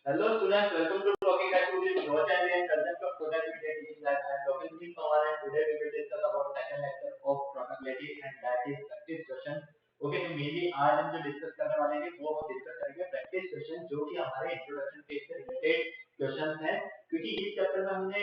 Hello students, welcome to Talking Activities Georgia and Concept of Productivity in Life. I am Dr. Nitin Pawar and today we will discuss about second lecture of productivity and that is practice question. Okay तो mainly आज हम जो discuss करने वाले हैं वो हम discuss करेंगे प्रैक्टिस क्वेश्चन जो कि हमारे इंट्रोडक्शन पेज से रिलेटेड क्वेश्चंस हैं क्योंकि इस चैप्टर में हमने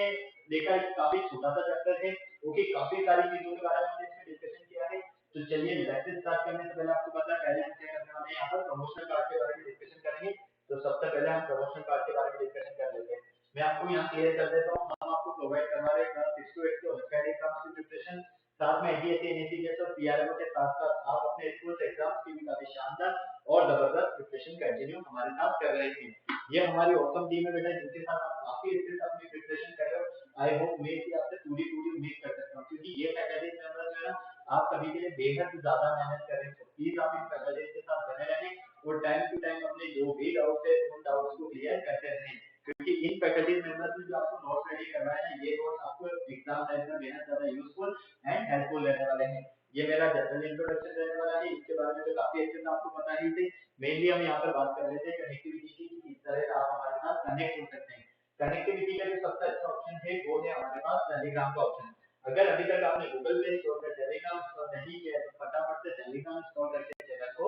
देखा कि काफी छोटा सा चैप्टर है ओके काफी सारी चीजों के बारे में हमने इसमें डिस्कशन किया है तो चलिए लेक्चर स्टार्ट करने से पहले आपको पता है पहले हम क्या करने वाले हैं यहाँ पर प्रमोशनल कार्ड के बारे में डिस्कशन करेंगे तो सबसे पहले हम प्रमोशन कार्ड के बारे में डिस्कशन कर लेते हैं मैं आपको यहाँ क्लियर कर देता हूँ हम आपको प्रोवाइड करवा रहे हैं क्लास 6 to 8 के ऑलरेडी एग्जाम्स की प्रिपरेशन साथ में एडीएससी एनएससी जैसे पीआरओ के साथ साथ आप अपने स्कूल एग्जाम्स की भी काफी शानदार और जबरदस्त प्रिपरेशन कंटिन्यू हमारे साथ कर रहे हैं ये हमारी ऑसम टीम है बेटा जिनके साथ आप काफी अच्छे से अपनी प्रिपरेशन कर रहे हो आई होप मैं कि आपसे पूरी पूरी उम्मीद कर सकता हूँ क्योंकि ये फैकल्टी मेंबर्स जो है ना आप सभी के लिए बेहद ज्यादा मेहनत कर रहे हैं तो प्लीज आप इन फैकल्टी के साथ बने रहें और टाइम टू टाइम अपने जो भी डाउट है उन डाउट्स को क्लियर करते रहें क्योंकि इन फैकल्टी मेंबर्स ने जो आपको नोट्स रेडी करवाए हैं ये नोट्स आपको एग्जाम टाइम में बेहद ज्यादा यूजफुल एंड हेल्पफुल रहने वाले हैं ये मेरा जनरल इंट्रोडक्शन रहने वाला है इसके बारे में तो काफी अच्छे से आपको पता ही थी मेनली हम यहाँ पर बात कर रहे थे कनेक्टिविटी की किस तरह से आप हमारे साथ कनेक्ट हो सकते हैं कनेक्टिविटी का जो सबसे अच्छा ऑप्शन है वो है हमारे पास टेलीग्राम का ऑप्शन अगर अभी तक आपने गूगल पे स्टोर कर टेलीग्राम इंस्टॉल नहीं किया है तो फटाफट से टेलीग्राम इंस्टॉल करके चैनल को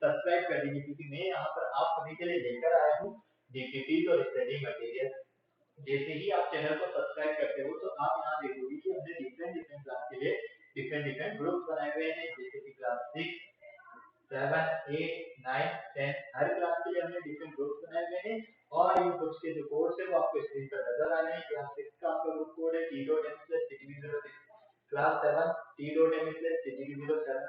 सब्सक्राइब कर दीजिए क्योंकि मैं यहाँ पर आप सभी के लिए लेकर आया हूँ डीपीटीज और स्टडी मटेरियल जैसे ही आप चैनल को सब्सक्राइब करते हो तो आप यहाँ देखोगे कि हमने डिफरेंट डिफरेंट क्लास के लिए डिफरेंट डिफरेंट ग्रुप्स बनाए हुए हैं जैसे कि क्लास 6 7 8 9 10 हर क्लास के लिए हमने डिफरेंट ग्रुप्स बनाए हुए हैं और इन ग्रुप्स के जो कोड्स है वो आपको स्क्रीन पर नजर आ रहे हैं क्लास 6 का आपका ग्रुप कोड है t.m/ctv06 class 7 t.m/ctv07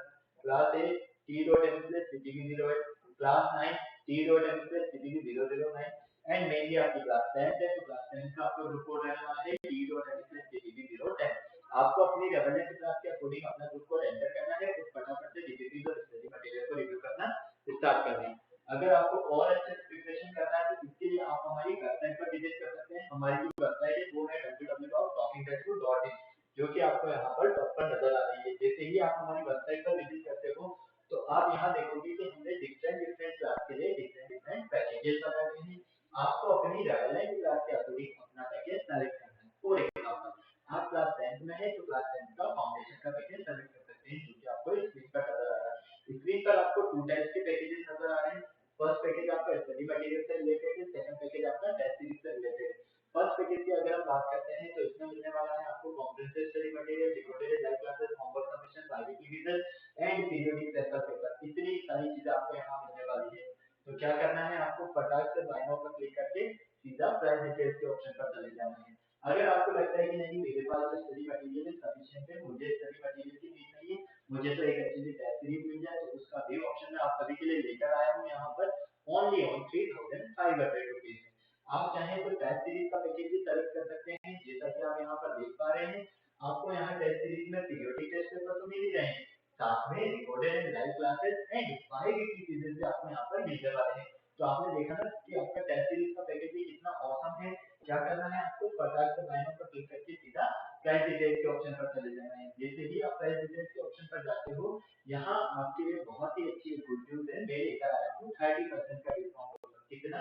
class 8 t.m/ctv08 class 9 t.m/ctv009 and mainly आपकी क्लास 10 है तो क्लास 10 का आपका ग्रुप कोड रहने वाला है t.m/ctv010 आपको अपनी रेफरेंस क्लास के अकॉर्डिंग अपना ग्रुप कोड एंटर करना है और फटाफट से डीपीटी और स्टडी मटेरियल को रिव्यू करना स्टार्ट कर दें अगर आपको और अच्छे से प्रिपरेशन करना है तो इसके लिए आप हमारी वेबसाइट पर विजिट कर सकते हैं हमारी जो वेबसाइट है वो है www.talkingtextbook.in जो कि आपको यहाँ पर टॉप पर नजर आ रही है जैसे ही आप हमारी वेबसाइट पर विजिट करते हो तो आप यहाँ देखोगे कि हमने डिफरेंट डिफरेंट क्लास के लिए डिफरेंट डिफरेंट पैकेजेस बनाए हुए हैं आपको अपनी रेलेवेंट क्लास के अकॉर्डिंग अपना पैकेज सेलेक्ट करना है फॉर एग्जांपल आप क्लास 10th में है तो क्लास 10th का फाउंडेशन का पैकेज सेलेक्ट कर सकते हैं जो कि आपको स्क्रीन पर नजर आ रहा है स्क्रीन पर आपको टू टाइप्स के पैकेजेस नजर आ रहे हैं फर्स्ट पैकेज आपका स्टडी मटेरियल से रिलेटेड है सेकंड पैकेज आपका टेस्ट सीरीज से रिलेटेड है फर्स्ट पैकेज की अगर हम बात करते हैं तो इसमें मिलने वाला है आपको comprehensive study material recorded live classes homework submission IBT result and periodic test paper इतनी सारी चीजें आपको यहाँ मिलने वाली है तो क्या करना है आपको फटाक से बाय नाउ पर क्लिक करके सीधा प्राइस डिटेल्स के ऑप्शन पर चले जाना है अगर आपको लगता है कि नहीं मेरे पास जो स्टडी मटेरियल है सफिशिएंट है मुझे स्टडी मटेरियल की नीड नहीं है मुझे तो एक अच्छी सी टेस्ट सीरीज मिल जाए तो उसका भी ऑप्शन मैं आप सभी के लिए लेकर आया हूँ यहाँ पर ओनली ऑन 3500 रुपीज आप चाहें तो टेस्ट सीरीज का पैकेज भी सेलेक्ट कर सकते हैं जैसा कि आप यहाँ पर देख पा रहे हैं आपको यहाँ टेस्ट सीरीज में पीरियोडिक टेस्ट पेपर तो मिल ही रहे हैं साथ में recorded and live classes and 580 चीजें भी आपको यहाँ पर मिलने वाले हैं तो आपने देखा ना कि आपका टेस्ट सीरीज का पैकेज भी कितना ऑसम है क्या करना है आपको फटाक से बाय नाउ पर क्लिक करके सीधा प्राइस डिटेल्स के ऑप्शन पर चले जाना है जैसे ही आप प्राइस डिटेल्स के ऑप्शन पर जाते हो यहाँ आपके लिए बहुत ही अच्छी गुड न्यूज है मैं लेकर आया हूँ 30% का डिस्काउंट ऑफर कितना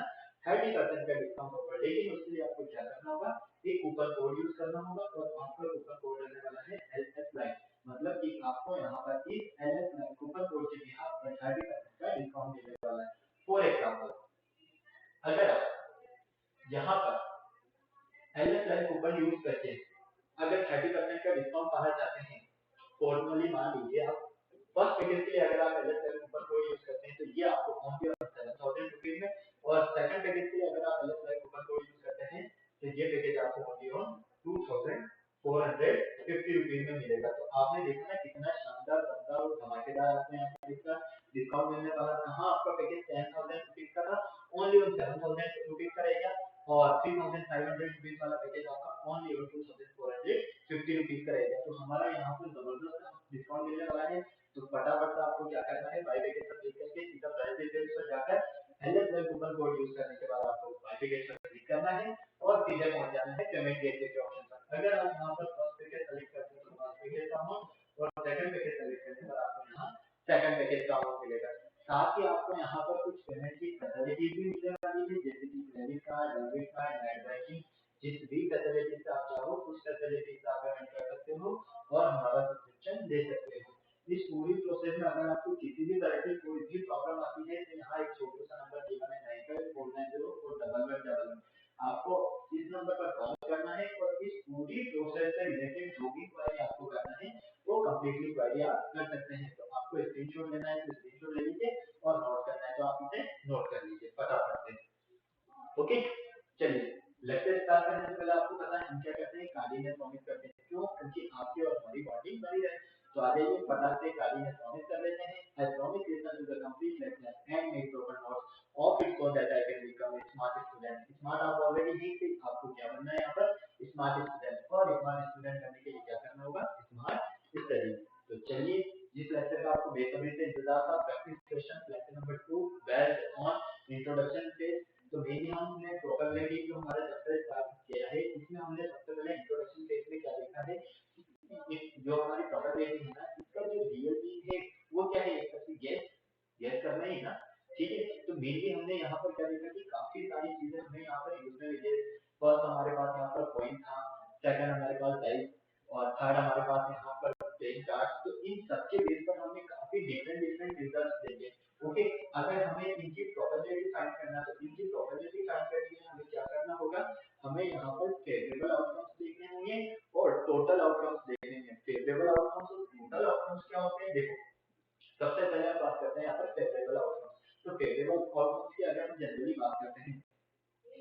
30% का डिस्काउंट ऑफर लेकिन उसके लिए आपको क्या करना होगा एक कूपन कोड यूज करना होगा और आपका कूपन कोड रहने वाला है एलएस लाइन मतलब कि आपको यहाँ पर इस एलएस लाइन कूपन कोड के बिहाफ पर 30% का डिस्काउंट मिलने वाला है फॉर एग्जाम्पल अगर आप यहाँ पर एलएस लाइन कूपन यूज करके अगर 30% का डिस्काउंट पाना चाहते हैं फॉर्मली मान लीजिए आप फर्स्ट पैकेज के लिए अगर आप LS line coupon code use करते हैं तो ये आपको ओनली ऑन 7000 रुपीज में और सेकंड पैकेज के लिए अगर आप LS line coupon code use करते हैं तो ये पैकेज आपको ओनली ऑन 2450 रुपीज में मिलेगा तो आपने देखा ना कितना शानदार दमदार और धमाकेदार आपको यहाँ पर इसका डिस्काउंट मिलने वाला कहाँ आपका पैकेज 10000 रुपीज का था ओनली ऑन 7000 रुपीज का रहेगा और 3500 रुपीज वाला पैकेज आपका ओनली ऑन 2450 रुपीज का रहेगा तो हमारा यहाँ पर जबरदस्त डिस्काउंट मिलने वाला है तो फटाफट से आपको क्या करना है बाय पैकेज पर क्लिक करके सीधा प्राइस डिटेल्स पर जाकर LS web coupon code use करने के बाद आपको बाय पैकेज पर क्लिक करना है और सीधे पहुंच जाना है पेमेंट गेटवे के ऑप्शन पर अगर आप यहाँ पर फर्स्ट पैकेज सेलेक्ट करते हैं तो फर्स्ट पैकेज का अमाउंट और सेकंड पैकेज सेलेक्ट करने पर आपको यहाँ सेकंड पैकेज का अमाउंट मिलेगा साथ ही आपको यहाँ पर कुछ पेमेंट की फैसिलिटीज भी मिलने वाली है जैसे कि credit card, debit card, net banking, जिस भी फैसिलिटी से आप चाहो उस फैसिलिटी से आप पेमेंट कर सकते हो और हमारा सब्सक्रिप्शन ले सकते हो। इस पूरी प्रोसेस में अगर आपको किसी भी तरह की कोई भी प्रॉब्लम आती है तो यहाँ एक छोटा सा नंबर दिया है 9549041111। आपको इस नंबर पर कॉल करना है और इस पूरी प्रोसेस से रिलेटेड जो भी क्वेरी आपको करना है वो कंप्लीटली क्वेरी आप कर सकते हैं। तो आपको स्क्रीनशॉट लेना है तो स्क्रीनशॉट ले लीजिए और नोट करना है तो आप इसे नोट कर लीजिए फटाफट से। ओके, चलिए लेक्चर स्टार्ट करने से पहले आपको पता है हम क्या करते हैं, कार्डिनल प्रॉमिस करते हैं। क्यों? क्योंकि आपकी और हमारी बॉन्डिंग बनी रहे। तो आ जाइए फटाफट से कार्डिनल प्रॉमिस कर लेते हैं। I promise listen to the complete lecture and make proper notes of it so that I can become a smart student. Smart आप ऑलरेडी ही थे, आपको क्या बनना है यहाँ पर? Smart student. और स्मार्ट स्टूडेंट बनने के लिए क्या करना होगा? Smart study. तो चलिए, जिस लेक्चर का आपको बेसब्री से इंतजार था, practice question lecture number 2 based on introduction phase. तो मेनली हमने प्रोबेबिलिटी जो हमारा चैप्टर स्टार्ट किया है इसमें हमने सबसे पहले इंट्रोडक्शन फेज में क्या देखा है, जो हमारी प्रोबेबिलिटी है ना, इसका जो रियल मीन है वो क्या है, गैस गैस करना ही ना। ठीक है, तो मेनली हमने यहाँ पर क्या देखा कि काफी सारी चीजें हमें यहाँ पर यूज में मिली। फर्स्ट हमारे पास यहाँ पर पॉइंट था, सेकंड हमारे पास टाइप, और थर्ड हमारे पास यहाँ पर प्लेइंग कार्ड। तो इन सबके बेस पर हमने काफी डिफरेंट डिफरेंट रिजल्ट्स देखे। ओके, अगर हमें इनकी प्रोबेबिलिटी फाइंड करना तो इनकी प्रोबेबिलिटी फाइंड करने के लिए हमें क्या करना होगा, हमें यहाँ पर फेवरेबल आउटकम्स देखने होंगे और टोटल आउटकम्स देखने होंगे। फेवरेबल आउटकम्स और टोटल आउटकम्स क्या होते हैं, देखो सबसे पहले हम बात करते हैं यहाँ पर फेवरेबल आउटकम्स। तो फेवरेबल आउटकम्स की अगर हम जनरली बात करते हैं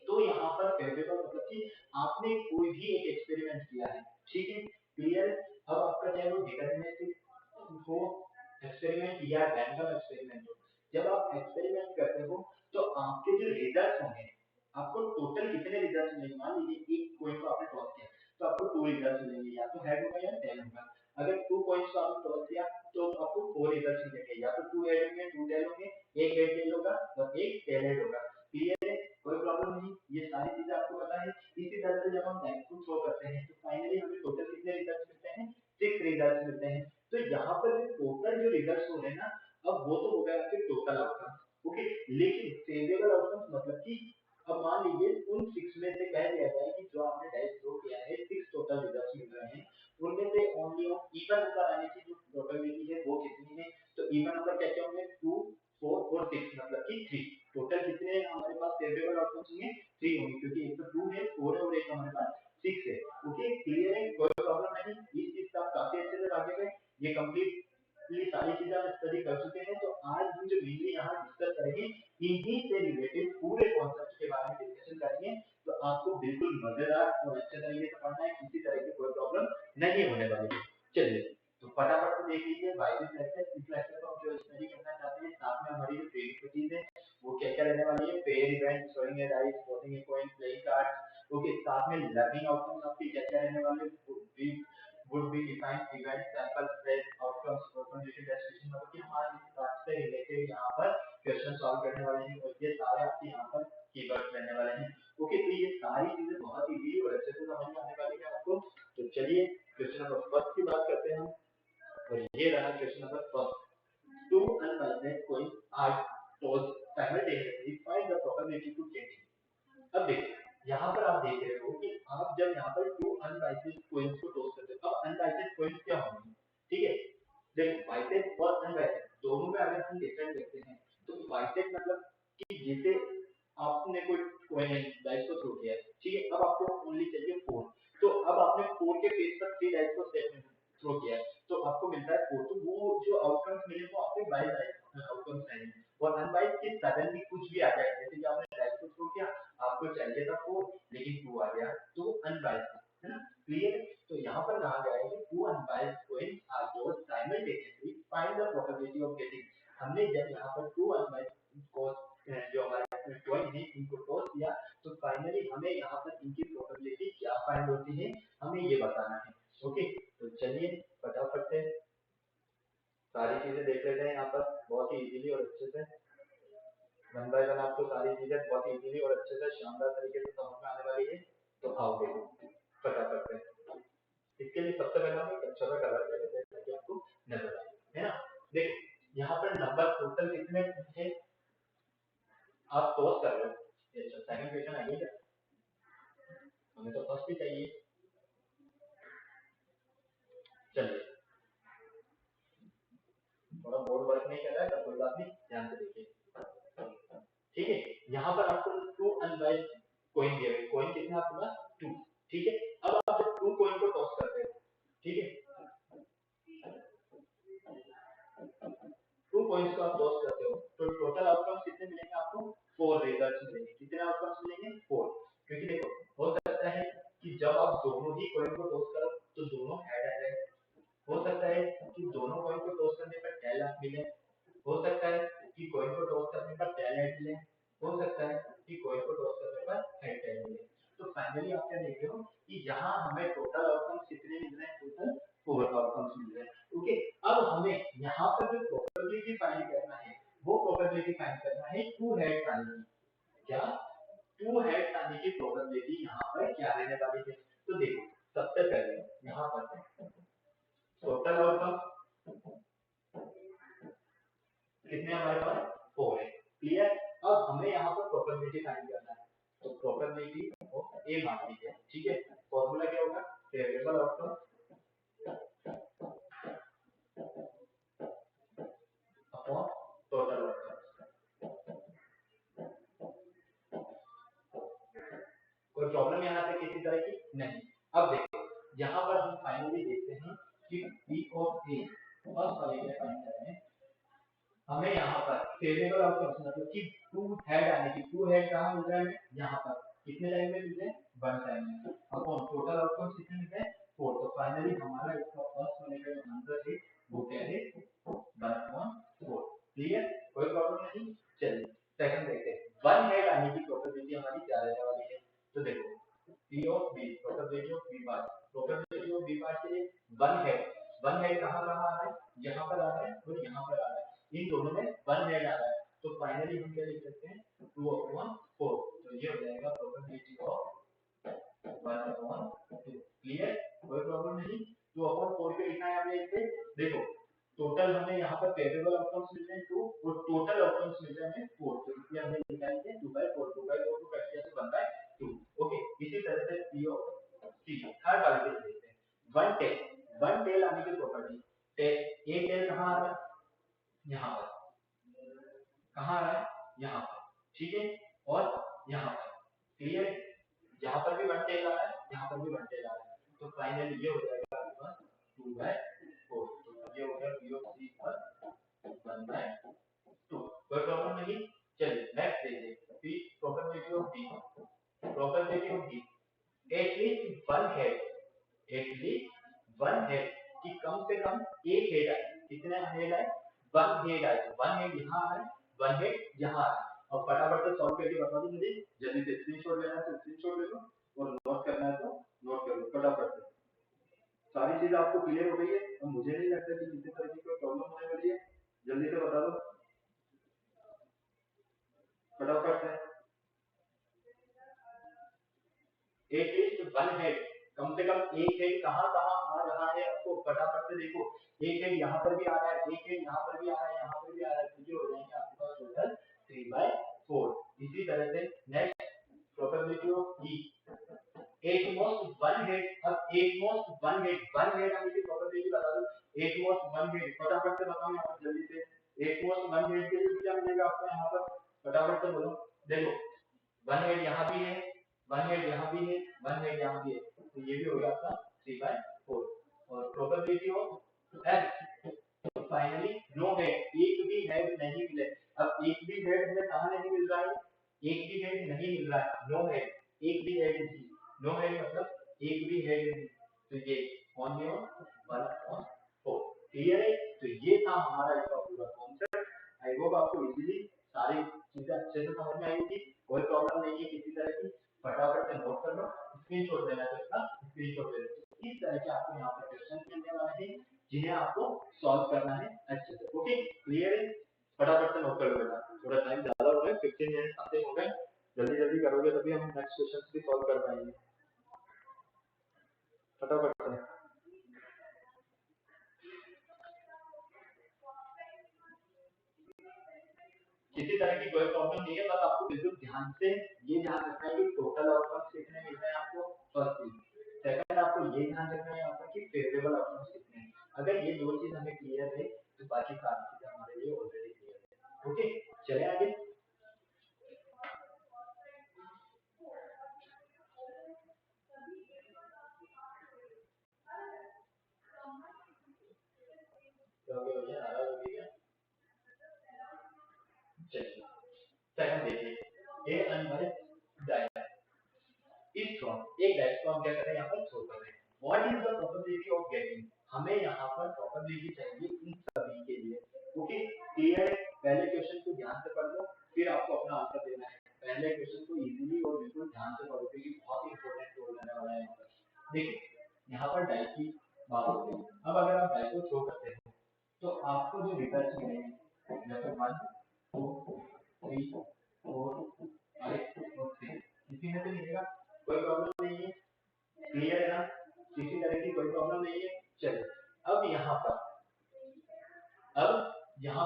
तो यहाँ पर फेवरेबल मतलब कि आपने कोई भी एक एक्सपेरिमेंट किया है, ठीक है, क्लियर। अब आपका चाहे वो डिटरमिनिस्टिक हो एक्सपेरिमेंट या रैंडम एक्सपेरिमेंट हो, जब आप एक्सपेरिमेंट करते हो तो आपके जो रिजल्ट होंगे, आपको टोटल कितने रिजल्ट मिलेंगे। मान लीजिए एक कॉइन को आपने टॉस किया तो आपको 2 रिजल्ट मिलेंगे, या तो हेड होगा या टेल होगा। अगर 2 कॉइन्स को आपने टॉस किया तो आपको 4 रिजल्ट मिलेंगे, या तो 2 हेड होंगे 2 टेल होंगे, एक हेड टेल होगा और एक टेल हेड होगा। क्लियर है, कोई प्रॉब्लम नहीं, ये सारी चीजें आपको पता है। इसी तरह से जब हम डाइस को थ्रो करते हैं तो फाइनली हमें टोटल कितने रिजल्ट्स मिलते हैं, 6 रिजल्ट्स मिलते हैं। तो यहाँ पर जो टोटल जो रिजल्ट्स हो रहे हैं ना, अब वो तो हो गया आपके टोटल आउटकम। ओके, लेकिन फेवरेबल आउटकम्स मतलब कि अब मान लीजिए उन 6 में से कह दिया जाए कि जो आपने डाइस थ्रो किया है 6 टोटल रिजल्ट्स मिल रहे हैं, उनमें से ओनली इवन नंबर आने की जो प्रोबेबिलिटी है वो कितनी है। तो इवन नंबर क्या क्या होंगे, 2 4 और 6 मतलब कि 3। टोटल कितने हमारे पास फेवरेबल आउटकम्स होंगे, 3 होंगे, क्योंकि एक तो 2 है 4 है और एक हमारे पास 6 है। ओके, क्लियर है, कोई प्रॉब्लम नहीं। इस चीज का आप काफी अच्छे से आगे गए, ये कंप्लीट ये सारी चीजें हम स्टडी कर चुके हैं। तो आज हम जो मेनली यहाँ डिस्कस करेंगे इन्हीं से रिलेटेड पूरे कॉन्सेप्ट के बारे में डिस्कशन करेंगे। तो आपको बिल्कुल मजेदार और अच्छे तरीके से पढ़ना है, किसी तरह की कोई प्रॉब्लम नहीं होने वाली है। चलिए, तो फटाफट से देख लीजिए भाई इस लेक्चर को हम जो स्टडी करना चाहते हैं, साथ में हमारी जो एक्टिविटीज है वो क्या क्या रहने वाली है, pair event, showing A dice, spotting a coin, playing cards. Okay, साथ में लर्निंग आउटकम्स आपकी क्या क्या रहने वाले हैं, would be defined event sample set outcomes open rated destination, मतलब कि हमारे इस पार्ट से रिलेटेड यहाँ पर क्वेश्चन सॉल्व करने वाले हैं और ये सारे आपके यहाँ पर कीवर्ड्स रहने वाले हैं। ओके, तो ये सारी चीजें बहुत इजी और अच्छे से समझ में आने वाली है आपको। तो चलिए क्वेश्चन नंबर फर्स्ट की बात करते हैं हम, और ये रहा question number first. Two unbalanced coins are tossed simultaneously, find the probability to get it। अब देखिए यहाँ पर आप देख रहे हो कि आप जब यहाँ पर 2 अनबाइसेड कोइंस को टॉस करते हो, अब अनबाइसेड कोइंस क्या होंगे, ठीक है। देखो बाइसेड और अनबाइसेड दोनों में अगर हम डिफरेंस देखते हैं तो बाइसेड मतलब कि जैसे आपने कोई कोइन डाइस को थ्रो किया है, ठीक है, अब आपको ओनली चाहिए 4। तो अब आपने 4 के फेस पर 3 डाइस को सेट में थ्रो किया है तो आपको मिलता है 4। तो वो जो आउटकम्स मिले वो आपके बाइस आउटकम्स आएंगे। और अनबाइस के सडनली कुछ भी आ जाए, जैसे कि आपने डाइस को थ्रो किया, आपको चाहिए था 4 लेकिन 2 आ गया तो अनबाइस है ना। क्लियर, तो यहाँ पर कहा गया है कि 2 unbiased coins are tossed simultaneously, find the probability of getting. हमने जब यहाँ पर 2 अनबाइस्ड जो हमारे कोइन है इनको टॉस किया तो फाइनली हमें यहाँ पर इनकी प्रोबेबिलिटी क्या फाइंड होती है हमें ये बताना है। ओके, तो चलिए फटाफट से सारी चीजें देख लेते हैं यहाँ पर बहुत ही इजीली और अच्छे से, वन बाय वन आपको सारी चीजें बहुत ही इजीली और अच्छे से शानदार तरीके से समझ में आने वाली है। तो आओ देखो फटाफट से, इसके लिए सबसे पहले हम एक अच्छा सा कलर ले लेते हैं ताकि आपको नजर आए, है ना। देखो यहाँ पर नंबर टोटल कितने हैं आप टॉस कर रहे हो, अच्छा सेकंड क्वेश्चन आ गया, चाहिए। चलिए थोड़ा बोर्ड वर्क नहीं कर रहा है तो कोई बात नहीं, ध्यान से देखिए। ठीक है, यहाँ पर आपको 2 अनवाइज कॉइन दिया है, कॉइन कितना आपके पास 2। ठीक है, अब आप जब 2 कॉइन को टॉस करते हो, ठीक है, 2 कॉइन्स को आप टॉस करते हो तो टोटल आउटकम्स कितने मिलेंगे आपको? 4 रिजल्ट्स मिलेंगे। कितने आउटकम्स मिलेंगे? 4। क्योंकि देखो हो सकता है कि जब आप दोनों ही कॉइन को टॉस करो तो दोनों हेड आ जाए, हो सकता है कि दोनों कॉइन को टॉस करने पर टेल आप मिले, हो सकता है कि कॉइन को टॉस करने पर टेल हेड मिले, हो सकता है कि कॉइन को टॉस करने पर हेड टेल मिले। तो फाइनली आप क्या देख रहे हो कि यहाँ हमें टोटल आउटकम्स कितने मिल रहे हैं? टोटल 4 आउटकम्स मिल रहे हैं। ओके, अब हमें यहाँ पर जो प्रोबेबिलिटी फाइंड करना है वो प्रोबेबिलिटी फाइंड करना है टू हेड आने की। क्या? टू हेड आने की प्रोबेबिलिटी यहाँ पर क्या रहने वाली है? तो देखो सबसे पहले यहाँ पर टोटल आउटकम कितने हमारे पास? 4 है। क्लियर? अब हमें यहाँ पर प्रोबेबिलिटी फाइंड करना है, तो प्रोबेबिलिटी ऑफ ए मान लीजिए। ठीक है, फॉर्मूला क्या होगा? Favourable outcome upon total outcome. कोई प्रॉब्लम यहाँ पे किसी तरह की नहीं। अब देखो यहाँ पर हम फाइनली देखते हैं कि P ऑफ A फर्स्ट वाले के फाइंड कर रहे हैं, हमें यहाँ पर फेवरेबल आउटकम मतलब कि टू हेड आने की, टू हेड कहाँ मिल रहा है? यहाँ पर कितने टाइम में मिल रहे हैं? 1 टाइम में, अपॉन टोटल आउटकम कितने मिल रहे हैं? 4। तो फाइनली हमारा इसका फर्स्ट वाले का जो आंसर है वो क्या है? 1/4। क्लियर? कोई प्रॉब्लम नहीं। चलिए सेकंड देखते हैं, 1 हेड आने की प्रोबेबिलिटी हमारी क्या रहने वाली है? तो देखो P of B probability of B bar, probability of B बार के लिए 1 हेड, 1 हेड कहाँ कहाँ आ रहा है? यहाँ पर आ रहा है और यहाँ पर आ रहा है, इन दोनों में 1 हेड आ रहा है। तो फाइनली हम क्या लिख सकते हैं? 2/4। तो ये हो जाएगा प्रोबेबिलिटी ऑफ 1/2। क्लियर? कोई प्रॉब्लम नहीं। 2/4 के लिखना है हमने इसे। देखो टोटल हमें यहाँ पर फेवरेबल आउटकम्स मिल रहे हैं 2 और टोटल आउटकम्स मिल रहे हैं 4, तो इसलिए हमने लिखा है 2/4, 2/4 को कट किया तो 1/2। ओके, इसी तरह से P ऑफ C थर्ड वाले के लिए देखते हैं, 1 टेल आने की प्रॉपर्टी, टेल ए टेल कहाँ आ रहा है? यहाँ पर। कहाँ आ रहा है? यहाँ पर। ठीक है, और यहाँ पर। क्लियर? यहाँ पर भी 1 टेल आ रहा है, यहाँ पर भी 1 टेल आ रहा है, तो फाइनली ये हो जाएगा आपके पास 2/4। तो ये हो गया P ऑफ C पर 1/2। कोई प्रॉब्लम नहीं। चलिए नेक्स्ट देखिए, P probability of D, probability of D at least 1 head, at least 1 head कि कम से कम एक हेड आए। कितने हेड आए? 1 हेड आए। 1 हेड यहाँ आ रहा है, 1 हेड यहाँ आ रहा है। और फटाफट से सॉल्व करके बता दो मुझे, जल्दी से स्क्रीनशॉट लेना है तो स्क्रीनशॉट ले लो और नोट करना है तो नोट कर लो फटाफट से। सारी चीज आपको क्लियर हो गई है? और मुझे नहीं लगता कि किसी तरह की कोई प्रॉब्लम होने वाली है, जल्दी से बता दो फटाफट से। एटलीस्ट 1 हेड, कम से कम एक हेड कहाँ कहाँ आ रहा है आपको फटाफट से देखो। एक हेड यहाँ पर भी आ रहा है, एक हेड यहाँ पर भी आ रहा है, यहाँ पर भी आ रहा है, तो ये हो जाएंगे आपके पास टोटल 3/4। इसी तरह से next probability of E, at most 1 head, अब एटमोस्ट 1 हेड, 1 हेड आने की प्रोबेबिलिटी बता दो। एटमोस्ट 1 हेड फटाफट से बताओ यहाँ पर जल्दी से। एटमोस्ट 1 हेड के लिए क्या मिलेगा आपको यहाँ पर? फटाफट से बोलो। देखो 1 हेड यहाँ भी है, 1 हेड यहाँ भी है, 1 हेड यहाँ भी है, तो ये भी हो गया आपका 3/4। और probability of F, finally no head, एक भी हेड नहीं मिले। अब एक भी हेड हमें कहाँ नहीं मिल रहा है? एक भी हेड नहीं मिल रहा है, नो हेड, एक भी हेड नहीं। नो हेड मतलब एक भी हेड नहीं, तो ये ओनली ऑन 1/4। क्लियर है? तो ये था हमारा इसका पूरा कॉन्सेप्ट। आई होप आपको इजीली सारी चीजें अच्छे से समझ में आई होगी, कोई प्रॉब्लम नहीं है किसी तरह की। फटाफट से नोट कर लो, स्क्रीनशॉट लेना है तो इसका स्क्रीनशॉट ले लो। इस तरह के आपको यहाँ पर क्वेश्चन मिलने वाले हैं जिन्हें आपको सॉल्व करना है अच्छे से। ओके, क्लियर है? फटाफट से नोट कर लो बेटा, थोड़ा टाइम ज्यादा हो गया, 15 मिनट समथिंग हो गए, जल्दी जल्दी करोगे तभी हम नेक्स्ट क्वेश्चन भी सॉल्व कर पाएंगे। फटाफट से। किसी तरह की कोई प्रॉब्लम नहीं है, बस आपको बिल्कुल ध्यान से ये ध्यान रखना है कि टोटल आउटकम कितने मिल रहे हैं आपको फर्स्ट चीज। ये ध्यान रखना है यहाँ पर कि फेवरेबल आउटकम्स कितने हैं। अगर ये दो चीज हमें क्लियर है तो बाकी सारी चीजें हमारे लिए ऑलरेडी क्लियर है। ओके, चले आगे। सेकंड देखिए, ए एनिमल डायग्राम इज फ्रॉम एक डायरेक्ट को हम क्या कर रहे हैं यहाँ पर थ्रो कर रहे हैं। What is the probability of getting, हमें यहाँ पर प्रोबेबिलिटी चाहिए इन सभी के लिए। ओके, क्लियर है। पहले क्वेश्चन को ध्यान से पढ़ लो, फिर आपको अपना आंसर देना है। पहले क्वेश्चन को इजीली और बिल्कुल ध्यान से पढ़ो क्योंकि बहुत इंपॉर्टेंट रोल रहने वाला है यहाँ पर। देखिए यहाँ पर डाई की बात होती है। अब अगर आप डाई को थ्रो करते हो तो आपको जो रिजल्ट मिलेंगे जैसे 1 2 3 4 5 और 6 इसी में से मिलेगा, कोई प्रॉब्लम नहीं है। क्लियर है ना, किसी तरह की कोई प्रॉब्लम नहीं है। चलिए अब यहाँ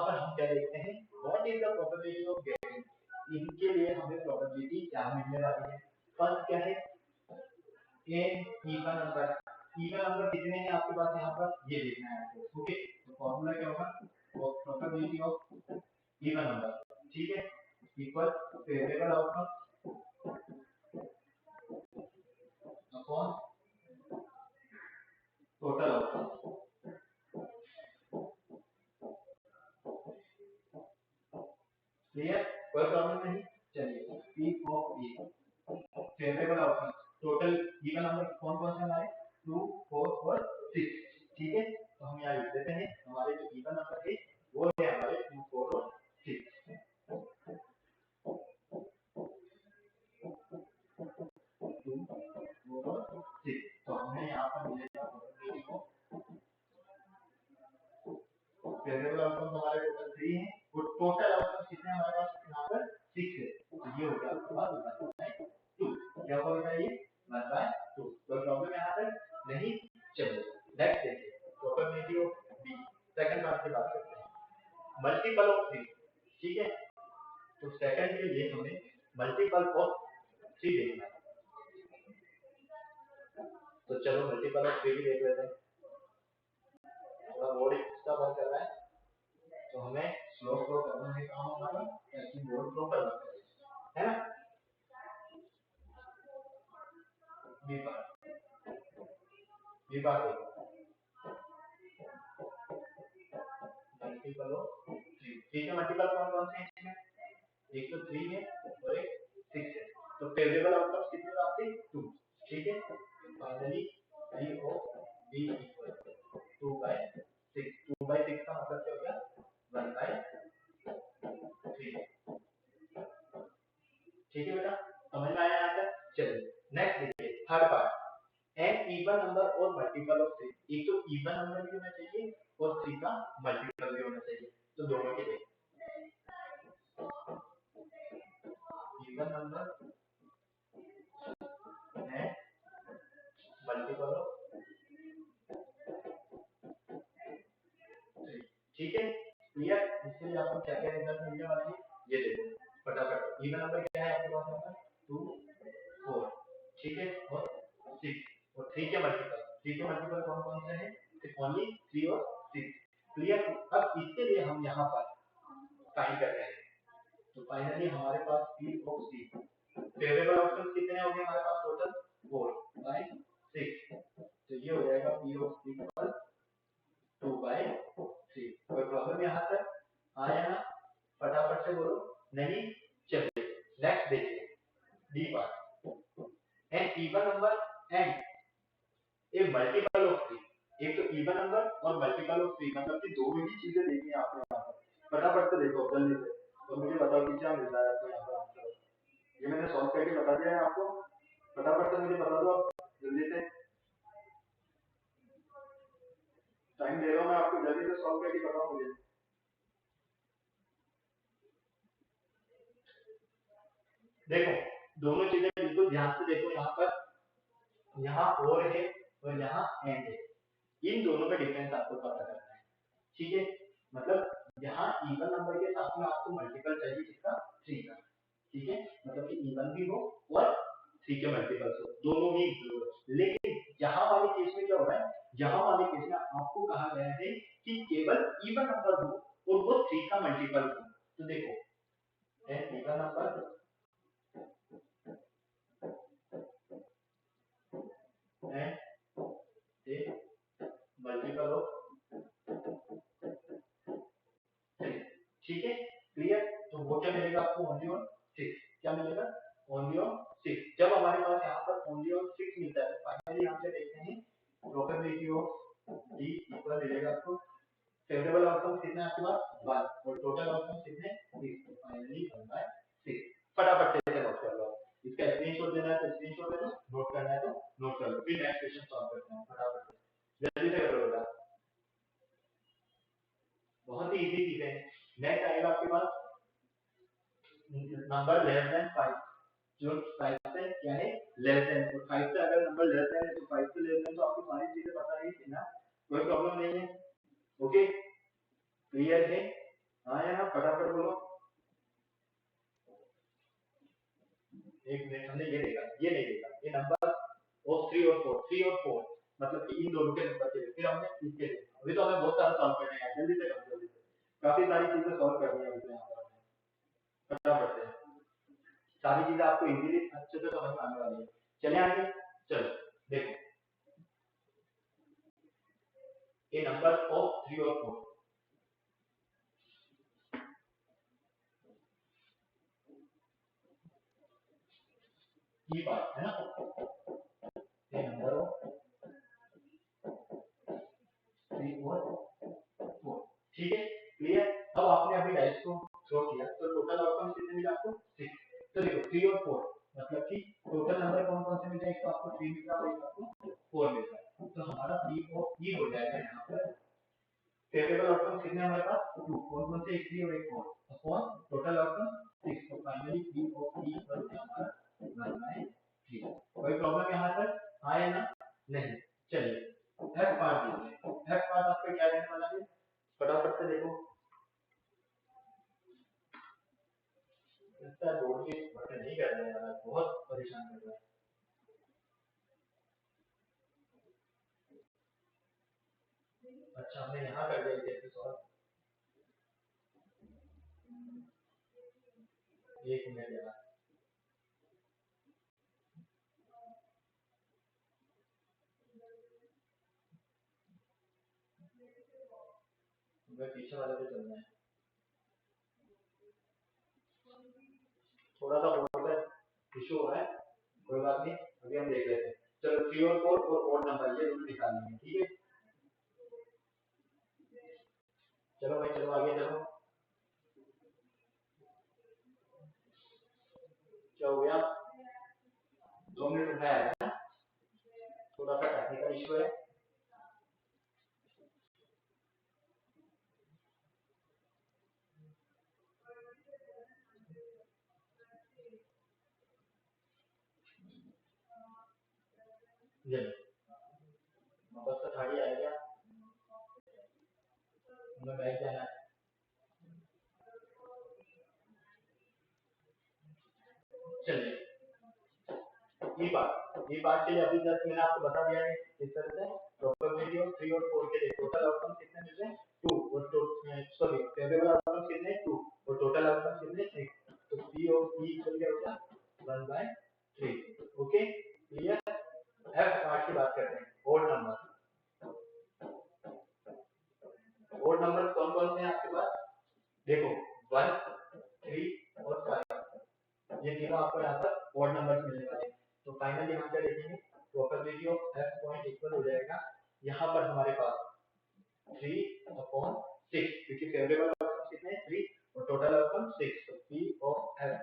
पर हम क्या देखते हैं, what is the probability of getting, इनके लिए हमें प्रोबेबिलिटी क्या मिलने वाली है। फर्स्ट क्या है, ए इवन नंबर। इवन नंबर कितने हैं आपके पास यहाँ पर ये देखना है आपको। ओके, तो फॉर्मूला क्या होगा, प्रोबेबिलिटी ऑफ इवन नंबर, ठीक है, equal favourable outcome upon total outcome. Clear, कोई प्रॉब्लम नहीं। चलिए P of A favourable outcome total even number कौन कौन से हमारे 2 4 और 6, ठीक है। तो हम यहाँ लिख देते हैं हमारे जो इवन नंबर है वो है हमारे 2 4 और 6। तो हमें यहाँ पर मिलेगा प्रोबेबिलिटी को फेवरेबल आउटकम हमारे टोटल 3 है और टोटल आउटकम कितने हमारे पास यहाँ पर 6 है। तो ये हो गया आपके पास 1/2, क्या हो गया ये 1/2। कोई प्रॉब्लम यहाँ पर नहीं। चलिए नेक्स्ट देखिए, probability of B, second part की बात करते हैं, मल्टीपल ऑफ 3, ठीक है। तो सेकंड के लिए हमें मल्टीपल ऑफ 3 देखना है। तो चलो मल्टीपल ऑफ 3 देख लेते हैं। थोड़ा बोर्ड इसका वर्क कर रहा है तो हमें स्लो करना है काम हमारा, ताकि बोर्ड प्रॉपर वर्क करे, है ना। बी पार्ट मल्टीपल ऑफ 3, ठीक है। मल्टीपल कौन कौन से हैं इसमें, एक तो 3 है और एक 6 है। तो फेवरेबल आउटकम्स कितने आपके 2, ठीक है। Finally P of B equal 2/6, 2/6 का मतलब क्या हो गया 1/3, ठीक है बेटा, समझ में आया यहाँ तक। चलिए नेक्स्ट देखिए, third part, an even number और मल्टीपल ऑफ 3, एक तो इवन नंबर भी होना चाहिए और 3 का मल्टीपल भी होना चाहिए। तो दोनों के लिए even number and multiple of 3, ठीक है। क्लियर, इसके लिए आपको क्या क्या रिजल्ट मिलने वाले हैं ये देखो फटाफट। इवन नंबर क्या है आपके पास यहाँ पर 2 4, ठीक है, और 6 और 3 के मल्टीपल कौन कौन से हैं, सिर्फ ओनली 3 और 6। क्लियर, अब इसके लिए हम यहाँ पर फाइंड कर रहे हैं। तो फाइनली हमारे पास P of C, favourable outcome कितने हो गए हमारे पास टोटल 4/6। तो ये हो जाएगा पी ऑफ सी इक्वल 2/3। कोई प्रॉब्लम यहाँ तक आया ना, फटाफट से बोलो नहीं। चलिए नेक्स्ट देखिए, D part, an even number and a multiple of 3, एक तो इवन नंबर और मल्टीपल ऑफ 3, मतलब कि दो ही चीजें देखनी है आपने यहाँ पर। फटाफट से देखो जल्दी से और मुझे बताओ कि क्या मिल रहा है आपको यहाँ पर आंसर। ये मैंने सॉल्व करके बता दिया है आपको, फटाफट से मुझे बता दो आप जल्दी से, टाइम दे रहा हूँ मैं आपको, जल्दी से सॉल्व करके बताओ मुझे। देखो दोनों चीजें बिल्कुल ध्यान से देखो, यहाँ पर यहाँ और है और यहाँ एंड है, इन दोनों का डिफरेंस आपको पता करना है, ठीक है। मतलब यहाँ इवन नंबर के साथ में आपको मल्टीपल चाहिए किसका 3 का, ठीक है, मतलब कि इवन भी हो और 3 के मल्टीपल हो, दोनों ही इंक्लूड हो। लेकिन यहाँ वाले केस में क्या हो रहा है, यहाँ वाले केस में आपको कहा गया है कि केवल इवन नंबर हो और वो 3 का मल्टीपल हो। तो देखो 10 इवन नंबर है, मल्टीपल हो, ठीक है क्लियर। तो वो क्या मिलेगा आपको, ओनली ऑन 6। क्या मिलेगा, ओनली ऑन 6। जब हमारे पास यहाँ पर ओनली ऑन 6 मिलता है तो फाइनली हम क्या देखते हैं, प्रोबेबिलिटी ऑफ डी इक्वल मिलेगा आपको, फेवरेबल आउटकम कितना है आपके पास 1 और टोटल आउटकम कितने 6, तो फाइनली 1/6। फटाफट से नोट कर लो, इसका स्क्रीनशॉट देना है तो स्क्रीनशॉट ले लो, नोट करना है तो नोट कर लो, फिर नेक्स्ट क्वेश्चन सॉल्व करते हैं फटाफट से, जल्दी से करो बेटा, बहुत ही इजी चीज है। नेक्स्ट आएगा आपके पास नंबर लेस देन 5, जो 5 से क्या है लेस देन, तो 5 से अगर नंबर लेस देन है तो 5 से लेस देन तो आपको सारी चीजें पता है ना, कोई प्रॉब्लम नहीं है। ओके क्लियर है, हाँ या ना, फटाफट बोलो। एक मिनट, हमने ये देखा, ये नहीं देखा, ये नंबर और 3 और 4, 3 और 4 मतलब कि इन दोनों के नंबर के, फिर हमने इसके देखा, अभी तो हमें बहुत सारा सॉल्व करना है, जल्दी से करो, जल्दी से, काफी सारी चीजें सॉल्व कर दी अभी तो यहाँ पर फटाफट से, सारी चीजें आपको इजीली अच्छे से समझ में आने वाली है। चले आगे, चलो देखो ये नंबर ऑफ 3 और 4, ये बात है ना, ये नंबर ऑफ 3 और 4, ठीक है क्लियर। अब आपने अभी डाइस को थ्रो किया तो टोटल आउटकम कितने मिले आपको 6, तो देखो 3 और 4 मतलब कि टोटल नंबर कौन कौन से मिल जाए, एक तो आपको 3 मिल रहा है, एक आपको 4 मिल रहा है, तो हमारा 3 और 3 हो जाएगा यहाँ पर, फेवरेबल आउटकम कितने हमारे पास 2, कौन कौन से, एक 3 और एक 4 अपॉन टोटल आउटकम 6, तो फाइनली 3 और 3 पर हमारा 1/3। कोई प्रॉब्लम यहाँ पर आए ना, नहीं। चलिए एफ पार्ट देखते हैं, एफ पार्ट आपका क्या रहने वाला है, फटाफट से देखो, इसका बोर्ड भी वर्क नहीं कर रहा है यार, बहुत परेशान कर रहा है। अच्छा हमने यहाँ कर दिया कैसे सॉल्व, एक मिनट यार, मैं पीछे वाले पे चलना है, थोड़ा सा बोर्ड का इशू हो रहा है, कोई बात नहीं, अभी हम देख लेते हैं। चलो 3 और 4 और ओड नंबर ये दोनों निकालने हैं, ठीक है। चलो भाई चलो आगे चलो, क्या हो गया, 2 मिनट उठाया है, थोड़ा सा टेक्निकल इशू है। ये बस तो गाड़ी आ गया, हमें बैठ जाना है। चलिए ये बात के लिए अभी जस्ट मैंने आपको बता दिया है किस तरह से प्रोबेबिलिटी ऑफ 3 और 4 के लिए टोटल आउटकम कितने मिल रहे हैं 2 और सॉरी फेवरेबल आउटकम कितने 2 और टोटल आउटकम कितने 6, तो P और P इक्वल क्या होगा 1/3। Okay clear. एफ पार्ट की बात करते हैं, ओड नंबर कौन कौन से हैं आपके पास, देखो 1 3 और 5, ये तीनों आपको यहाँ पर ओड नंबर मिलने वाले हैं, तो फाइनली हम क्या देखेंगे, probability of f point equal हो जाएगा यहाँ पर हमारे पास 3/6, क्योंकि फेवरेबल आउटकम कितने हैं 3 और टोटल आउटकम 6, तो p of f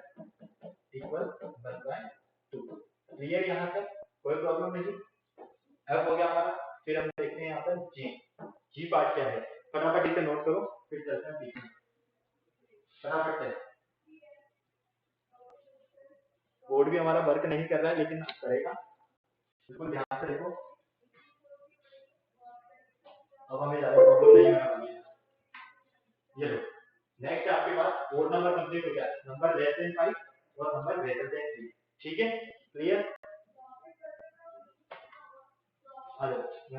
equal 1/2। Clear यहाँ तक, कोई प्रॉब्लम नहीं, f हो गया हमारा। फिर हम देखते हैं यहाँ पर g पार्ट क्या है, फटाफट इसे नोट करो फिर चलते हैं पीछे, फटाफट से। कोड भी हमारा वर्क नहीं कर रहा है लेकिन करेगा, बिल्कुल ध्यान से देखो, अब हमें ज्यादा प्रॉब्लम नहीं होने वाली है। ये लो नेक्स्ट आपके पास कोड नंबर कंप्लीट हो गया, नंबर लेस देन 5 और नंबर ग्रेटर देन 3, ठीक है क्लियर।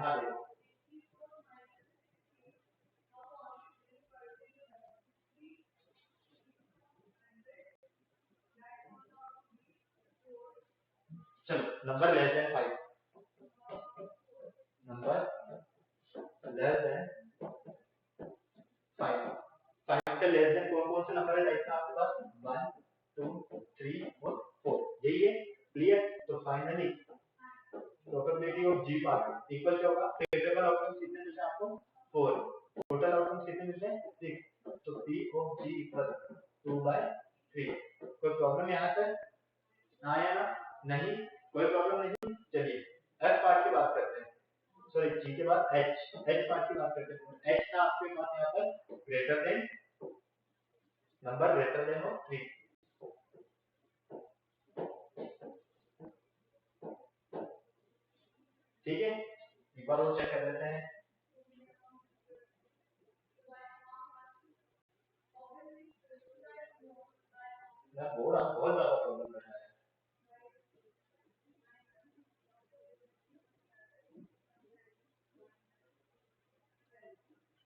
यहाँ देखो चलो number less than 5 number less than 5 5 से लेस देन कौन कौन से नंबर है टाइप का आपके पास 1 2 3 और 4 यही है क्लियर तो finally probability of G part equal क्या होगा फेवरेबल आउटकम कितने मिलते हैं आपको 4 टोटल आउटकम कितने मिलते हैं 6 तो पी ऑफ जी इक्वल 2/3 कोई प्रॉब्लम यहाँ तक आया ना नहीं कोई प्रॉब्लम नहीं चलिए एफ पार्ट की बात करते हैं सॉरी जी के बाद एच पार्ट की बात करते हैं एच था आपके पास यहाँ पर greater than number greater than हो 3 ठीक है एक बार और चेक कर लेते हैं बहुत ज्यादा प्रॉब्लम है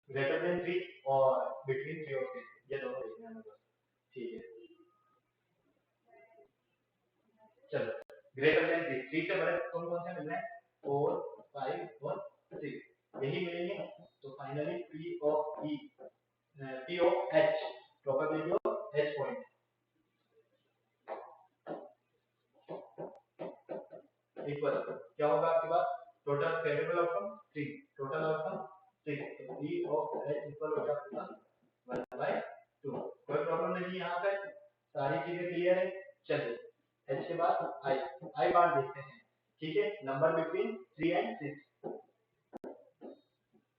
ग्रेटर देन 3 और बिटवीन 3 और 6 ये दोनों देखना है बस ठीक है चलो ग्रेटर देन 3 3 से बड़े कौन कौन से मिल रहे हैं 4 5 और 6 यही मिलेंगे तो finally P of E P of H probability of H point equal क्या होगा आपके पास total favourable outcome 3 total outcome 6 तो पी ऑफ एच इक्वल हो जाएगा 1/2 कोई प्रॉब्लम नहीं यहाँ पे सारी चीजें क्लियर है चलिए एच के बाद आई आई बार देखते हैं ठीक है number between 3 and 6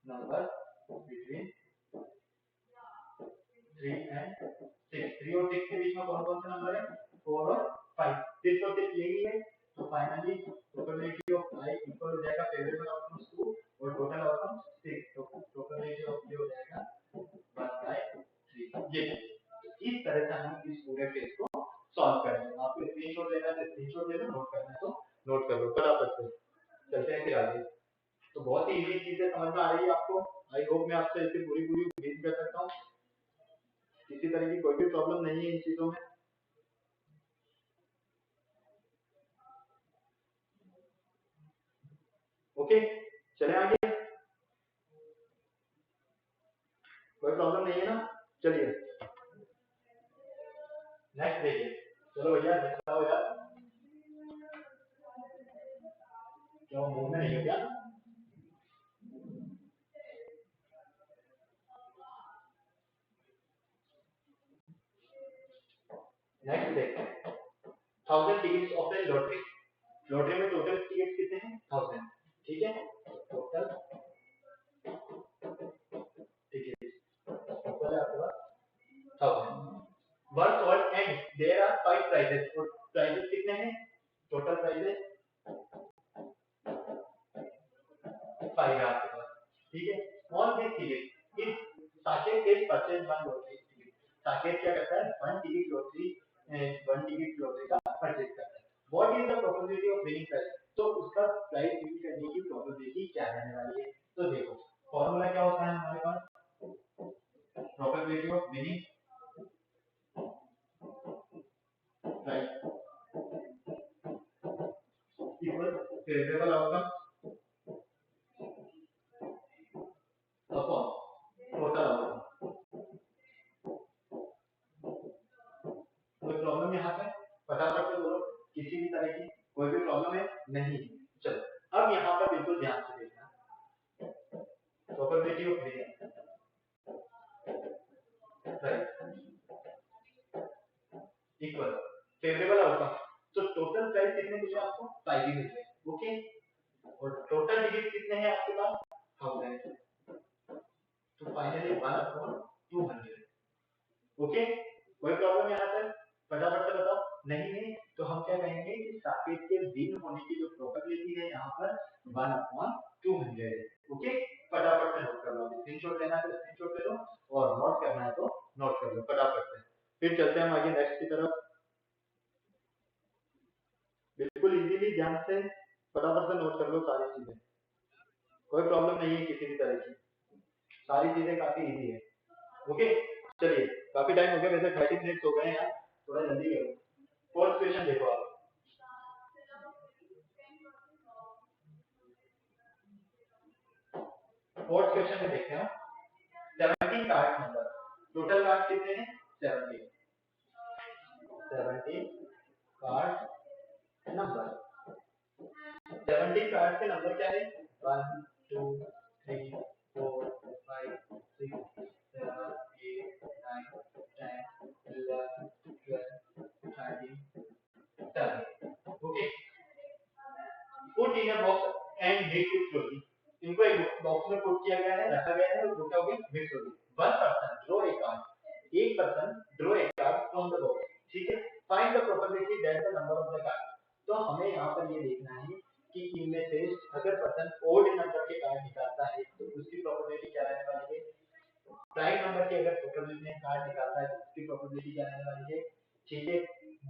number between 3 and 6 3 और 6 के बीच में कौन कौन से नंबर है 4 और 5 6 और 6 यही है तो finally probability of i equal हो जाएगा फेवरेबल आउटकम्स 2 और टोटल आउटकम 6 तो प्रोबेबिलिटी ऑफ ये हो जाएगा 1/3 ये इस तरह से हम इस पूरे केस को सॉल्व करेंगे आपको स्क्रीनशॉट लेना है तो स्क्रीनशॉट ले लो नोट करना है तो नोट कर लो फटाफट से चलते हैं फिर आगे तो बहुत ही इजी चीजें समझ में आ रही है आपको आई होप मैं आपसे इसे पूरी पूरी उम्मीद कर सकता हूँ किसी तरह की कोई भी प्रॉब्लम नहीं है इन चीजों में ओके चले आगे कोई प्रॉब्लम नहीं है ना चलिए नेक्स्ट देखिए चलो भैया बताओ यार क्या मुंह में नहीं है क्या नेक्स्ट देखते हैं 1000 tickets of the lottery lottery में टोटल टिकट कितने हैं 1000 ठीक है टोटल टिकट टोटल है आपके पास 1000 one sold and there are 5 prizes और प्राइजेस कितने हैं टोटल प्राइजेस 5 है आपके पास ठीक है on this ticket if Saket is purchase one lottery ticket Saket क्या करता है वन टिकट लॉटरी का परचेज करता है what is the probability of winning price तो उसका प्राइस विन करने की प्रोबेबिलिटी क्या रहने वाली है तो देखो फॉर्मूला क्या होता है हमारे पास probability of winning prize equal favourable outcome upon total outcome कोई प्रॉब्लम यहाँ पे फटाफट से बोलो किसी भी तरह की कोई भी प्रॉब्लम है नहीं चलो अब यहाँ पर बिल्कुल ध्यान से देखना probability of winning prize equal favourable outcome तो टोटल प्राइस कितने मिले आपको 5 ही मिले ओके और टोटल टिकट कितने हैं आपके पास 1000 तो फाइनली 1/200 ओके कोई प्रॉब्लम यहाँ तक फटाफट से बताओ नहीं है तो हम क्या कहेंगे कि साकेत के विन होने की जो प्रोबेबिलिटी है यहाँ पर 1/200 है ओके फटाफट से नोट कर लो स्क्रीनशॉट लेना है तो स्क्रीनशॉट ले लो और नोट करना है तो नोट कर लो फटाफट से फिर चलते हैं हम आगे नेक्स्ट की तरफ बिल्कुल इजीली ध्यान से फटाफट से नोट कर लो सारी चीजें कोई प्रॉब्लम नहीं है किसी भी तरह की, सारी चीजें काफी इजी है। ओके चलिए, काफी टाइम हो गया वैसे, 30 मिनट हो गए हैं यार, थोड़ा जल्दी करो। फोर्थ क्वेश्चन देखो आप, फोर्थ क्वेश्चन में देखते हैं 17 कार्ड नंबर, टोटल कार्ड कितने हैं 17, 17 कार्ड नंबर, 17 कार्ड के नंबर क्या है 1 2 3 4 5 6 7 8 9 10 11 12 13 14, okay. Put in a box and make it floating, इनको एक बॉक्स में पुट किया गया है, रखा गया है और वो क्या हो गया मिक्स हो गई। One person draw a card, एक person draw a card from the box, ठीक है। Find the probability that the number of the card, तो हमें यहाँ पर ये देखना है कि इनमें से अगर पर्सन ओड नंबर के कार्ड निकालता है तो उसकी प्रोबेबिलिटी क्या रहने वाली है, प्राइम नंबर के अगर प्रोबेबिलिटी में कार्ड निकालता है तो उसकी प्रोबेबिलिटी क्या रहने वाली है, ठीक है।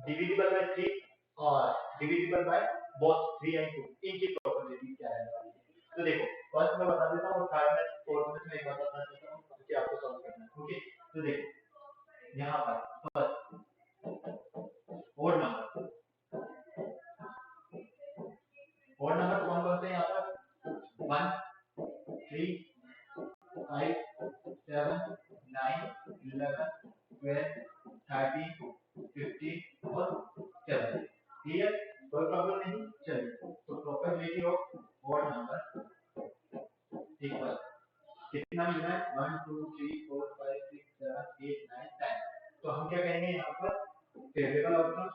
डिविजिबल बाय 3 और डिविजिबल बाय बोथ 3 एंड 2, इनकी प्रोबेबिलिटी क्या रहने वाली है। तो देखो फर्स्ट मैं बता देता हूँ, थर्ड में फोर्थ में एक बात बता देता हूँ कि आपको सॉल्व करना है, ओके। तो देखो यहाँ पर first odd number, odd number कौन कौन से यहाँ पर 1 3 5 7 9 11 12 13 15 और 7, क्लियर, कोई प्रॉब्लम नहीं। चलिए तो probability of odd number equal कितना मिल रहा है 1 2 3 4 5 6 7 8 9 10, तो हम क्या कहेंगे यहाँ पर favourable outcome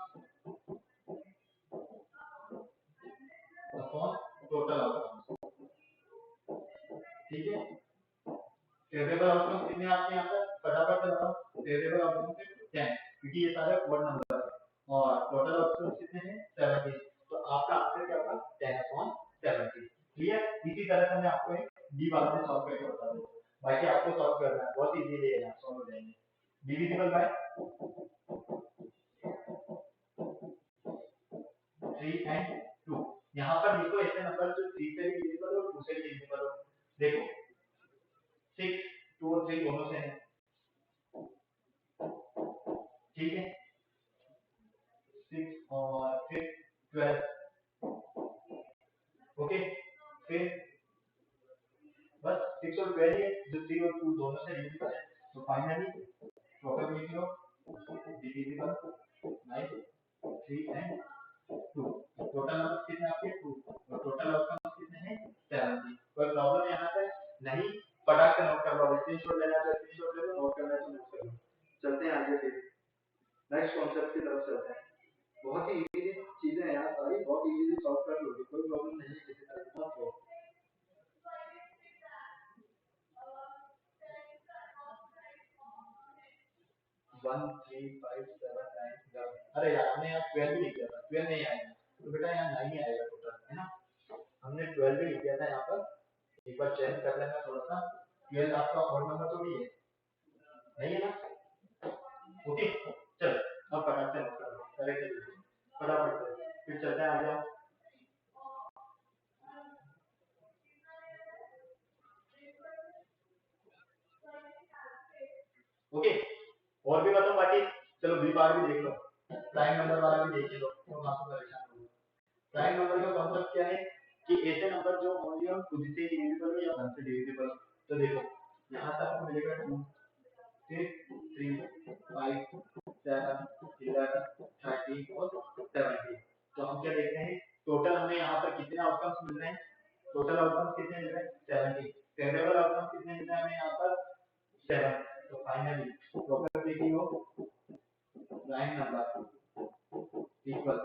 upon total outcome, ठीक है। फेवरेबल आउटकम कितने आते हैं यहाँ पर फटाफट बताओ, फेवरेबल आउटकम से 10, क्योंकि ये सारे ओड नंबर है और टोटल आउटकम कितने हैं 70, तो आपका आंसर क्या होगा 10/70, क्लियर। इसी तरह से मैं आपको एक डी वाला में सॉल्व करके बता दूं, बाकी आपको सॉल्व करना है, बहुत इजी है, सॉल्व हो जाएंगे। डिविजिबल बाय 3 एंड 2, यहाँ पर देखो ऐसे नंबर जो 3 से भी डिविजिबल हो 2 से भी डिविजिबल हो, देखो 6 2 और 3 दोनों से हैं, ठीक है। 6 और फिर 12, ओके। फिर बस 6 और 12 है, जो 3 और 2 दोनों से डिविजिबल है, तो finally probability of divisible by 3 and 2, total number कितने आपके 2 और टोटल आउटकम कितने हैं 70, कोई प्रॉब्लम है यहाँ पे नहीं, फटाक से नोट कर लो, स्क्रीनशॉट लेना है स्क्रीनशॉट ले लो, नोट करना है तो नोट कर लो। चलते हैं आगे, फिर नेक्स्ट कॉन्सेप्ट की तरफ चलते हैं। बहुत ही इजी चीजें हैं यार, सारी बहुत इजीली सॉल्व कर लोगे, कोई प्रॉब्लम नहीं है किसी तरह की, मत लो। 1 3 5 7 9 11, अरे यार हमने यहाँ 12 भी लिख दिया था, 12 नहीं आएगा तो बेटा यहाँ 9 ही आएगा टोटल, है ना। हमने 12 भी लिख दिया था यहाँ पर, एक बार चेक कर लेना थोड़ा सा, 12 आपका और नंबर तो भी है नहीं है ना, ओके। चलो अब फटाफट से नोट कर लो, करेक्ट फटाफट से, फिर चलते हैं, आ जाओ। ओके और भी बताओ बाकी, चलो बी पार्ट भी देख लो, प्राइम नंबर वाला भी देख लो, तो आपको परेशान हो। प्राइम नंबर का कॉन्सेप्ट क्या है कि ऐसे नंबर जो ओनली हम खुद से डिविजिबल हो या 1 से डिविजिबल हो, तो देखो यहाँ से आपको मिलेगा 2 6 3 5 7 11 13 और 17, तो हम क्या देखते हैं टोटल हमें यहाँ पर कितने आउटकम्स मिल रहे हैं, टोटल आउटकम्स कितने मिल रहे हैं 70, फेवरेबल आउटकम्स कितने मिल रहे हैं हमें यहाँ पर 7, तो finally probability of prime number equal